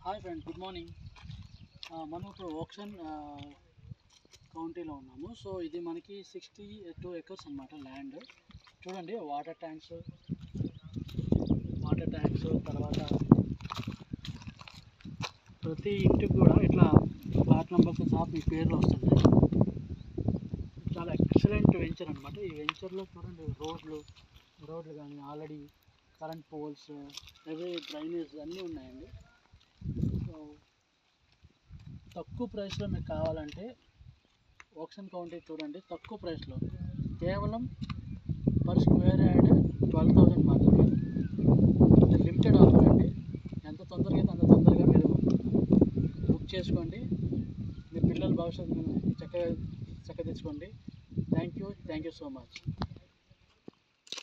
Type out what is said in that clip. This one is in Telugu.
Hi friend, good morning. మనం ఇప్పుడు ఓక్షన్ కౌంటీలో ఉన్నాము. సో ఇది మనకి 62 acres అన్నమాట ల్యాండ్. చూడండి, వాటర్ ట్యాంక్స్, తర్వాత ప్రతి ఇంటికి కూడా ఇట్లా ఫ్లాట్ నెంబర్తో సహా మీ పేర్లు వస్తున్నాయి. చాలా ఎక్సలెంట్ వెంచర్ అనమాట. ఈ వెంచర్లో చూడండి, రోడ్లు కానీ, already current poles, heavy drainage అన్నీ ఉన్నాయండి. సో తక్కువ ప్రైస్లో మీకు కావాలంటే ఓక్షన్ కౌంటీ చూడండి. తక్కువ ప్రైస్లో కేవలం పర్ స్క్వేర్ యార్డ్ 12,000 మాత్రమే. లిమిటెడ్ ఆఫర్ అండి. ఎంత తొందరగా అయితే అంత తొందరగా మీరు బుక్ చేసుకోండి. మీ పిల్లల భవిష్యత్తును చక్కదిద్దుకోండి. Thank you so much.